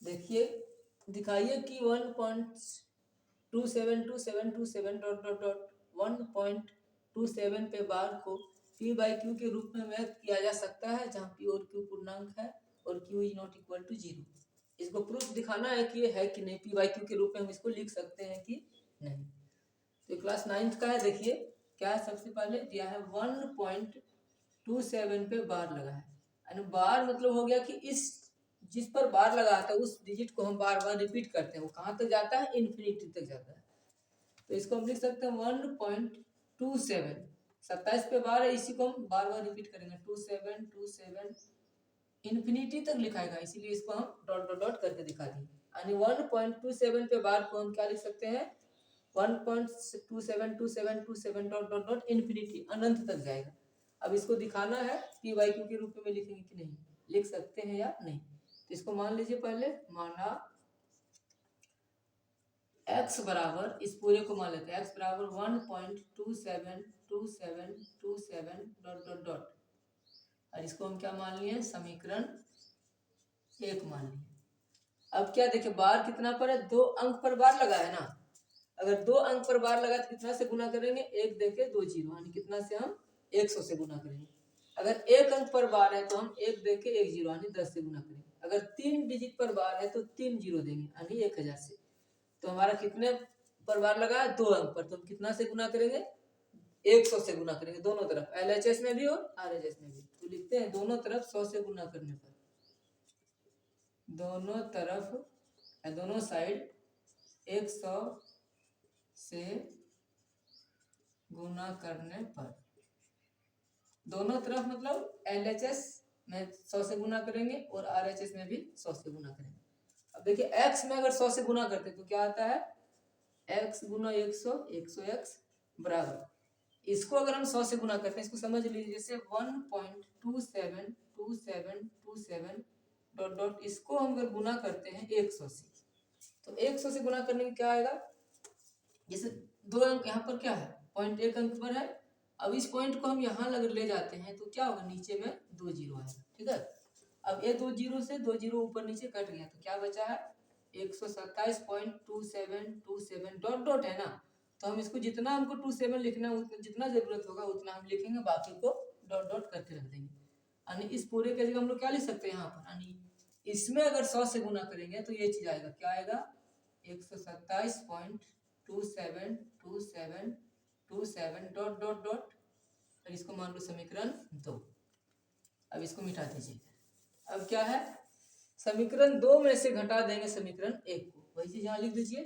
देखिए दिखाइए कि 1.272727 डॉट डॉट डॉट 1.27 पे बार को पी बाई क्यू के रूप में व्यक्त किया जा सकता है, जहाँ पी और क्यू पूर्णांक है और Q is not equal to 0। इसको प्रूफ दिखाना है कि ये है कि नहीं, पी बाई क्यू के रूप में हम इसको लिख सकते हैं कि नहीं। तो क्लास 9th का है। देखिए क्या है, सबसे पहले दिया है 1.27 पे बार लगा है, यानी बार मतलब हो गया कि इस जिस पर बार लगा था उस डिजिट को हम बार बार रिपीट करते हैं, वो कहाँ तक जाता है, इन्फिनिटी तक जाता है। तो इसको हम लिख सकते हैं 1.27, 27 पे बार है, इसी को हम बार बार रिपीट करेंगे, 2727 इन्फिनिटी तक लिखाएगा, इसीलिए इसको हम डॉट डॉट डॉट करके दिखा दिए। यानी 1.27 पे बार को हम क्या लिख सकते हैं, 1.272727 डॉट डॉट डॉट इन्फिनिटी, अनंत तक जाएगा। अब इसको दिखाना है पी वाई क्यू के रूप में लिखेंगे कि नहीं, लिख सकते हैं या नहीं। तो इसको मान लीजिए, पहले माना x बराबर, इस पूरे को मान लेते हैं x बराबर 1.272727 डॉट डॉट डॉट, और इसको हम क्या मान लिए, समीकरण 1 मान लिए। अब क्या देखे, बार कितना पर है, 2 अंक पर बार लगा है ना। अगर 2 अंक पर बार लगा तो कितना से गुना करेंगे, 1 देके 2 जीरो, यानी कितना से हम 100 से गुना करेंगे। अगर 1 अंक पर बार है तो हम 1 देके 1 जीरो, यानी 10 से गुना करेंगे। अगर 3 डिजिट पर बार है तो 3 जीरो देंगे, यानी 1000 से। तो हमारा कितने पर बार लगा है, 2 अंक पर, तो हम कितना से गुना करेंगे, 100 से गुना करेंगे दोनों तरफ, LHS में भी और RHS में भी। तो लिखते हैं दोनों तरफ 100 से गुना करने पर, दोनों तरफ दोनों साइड 100 से गुना करने पर, दोनों तरफ मतलब LHS में 100 से गुना करेंगे और RHS में भी 100 से गुना करेंगे। अब देखिए x में अगर 100 से गुना करते तो क्या आता है, x गुना 100, 100x बराबर, इसको अगर हम 100 से गुना करते हैं, इसको समझ लीजिए जैसे 1.272727 डॉट डॉट, इसको हम अगर गुना करते हैं 100 से, तो 100 से गुना करने में क्या आएगा, जैसे 2 अंक यहाँ पर क्या है, पॉइंट 1 अंक पर है। अब इस पॉइंट को हम यहाँ अगर ले जाते हैं तो क्या होगा, नीचे में 2 जीरो आएगा, ठीक है। अब ये 2 जीरो से 2 जीरो ऊपर नीचे कट गया, तो क्या बचा है, 127.2727 डॉट डॉट है ना। तो हम इसको जितना हमको 27 लिखना है, जितना जरूरत होगा उतना हम लिखेंगे, बाकी को डॉट डॉट करके रख देंगे। यानी इस पूरे के जगह हम लोग क्या लिख सकते हैं यहाँ पर, यानी इसमें अगर 100 से गुना करेंगे तो ये चीज आएगा, क्या आएगा, 127.272727 डॉट डॉट डॉट, और इसको मान लो समीकरण 2। अब इसको मिटा दीजिए। अब क्या है, समीकरण 2 में से घटा देंगे समीकरण 1 को, वही चीज यहाँ लिख दीजिए।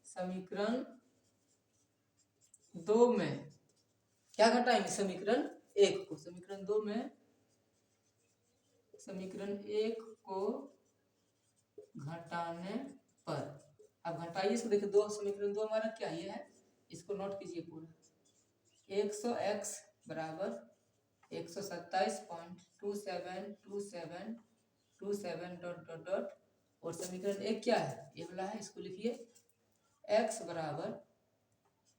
समीकरण 2 में क्या घटाएंगे, समीकरण 1 को, समीकरण 2 में समीकरण 1 को घटाने पर, अब घटाइए इसको, देखिए 2 समीकरण 2 हमारा क्या ये है, इसको नोट कीजिए पूरा, 100x बराबर 127.272727 डॉट डॉट डॉट, और समीकरण 1 क्या है, ये वाला है, इसको लिखिए x बराबर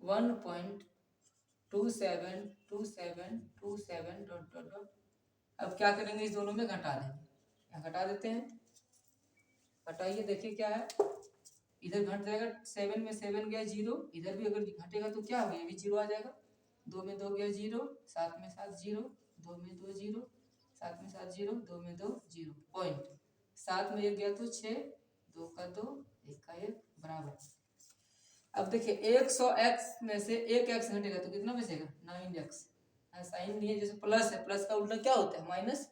1.272727 डॉट डॉट डॉट। अब क्या करेंगे, इस दोनों में घटा देंगे, यहाँ घटा देते हैं, घटाइए, देखिए क्या है, इधर घट जाएगा, 7 में 7 गया 0, इधर भी अगर घटेगा तो क्या होगा, ये भी 0 आ जाएगा, 2 में 2 गया 0, 7 में 7 0, 2 में 2 0, 7 में 7 0, 2 में 2 0, पॉइंट 7 में 1 गया तो 6, 2 का 2, 1 का 1 बराबर। अब देखिए 100x में से 1x घटेगा तो कितना बचेगा, 9x। साइन नहीं है, जैसे प्लस है, प्लस का उल्टा क्या होता है, माइनस,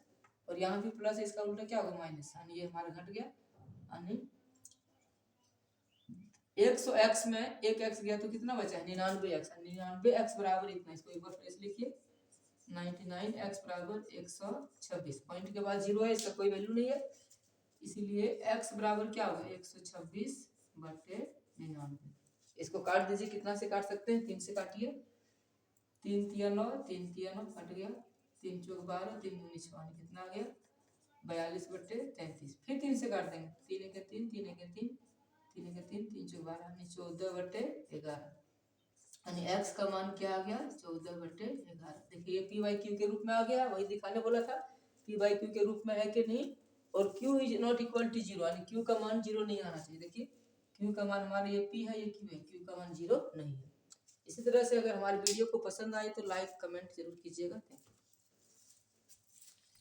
और यहाँ भी प्लस है, इसका उल्टा क्या होगा, माइनस, यानी ये हमारा घट गया। यानी 100x में 1x गया तो कितना बचा है, 99x, 99x बराबर इतना, इसको एक बार फ्रेश लिखिए, 99x बराबर 126, पॉइंट के बाद 0 है, इसका कोई वैल्यू नहीं है, इसीलिए x बराबर क्या होगा, 126/99। इसको काट दीजिए, कितना से काट सकते हैं, 3 से काटिए, 3 तिया 9, 3 तिया 9 कट गया, 3 चौक 12, 3 दूनी 6, कितना आ गया, 42/33। फिर 3 से काट देंगे, 3 एक 3, 3 एक 3, 3 एक 3, 3 चौक 12, 14/11, यानी x का मान क्या आ गया, 14/11। देखिए ये पी वाई क्यू के रूप में आ गया, वही दिखाने बोला था पी वाई क्यू के रूप में है कि नहीं, और Q is not equal to 0, यानी Q का मान 0 नहीं आना चाहिए। देखिए Q का मान हमारे ये P है, ये Q है, Q का मान 0 नहीं है। इसी तरह से अगर हमारी वीडियो को पसंद आए तो लाइक कमेंट जरूर कीजिएगा। Thank you.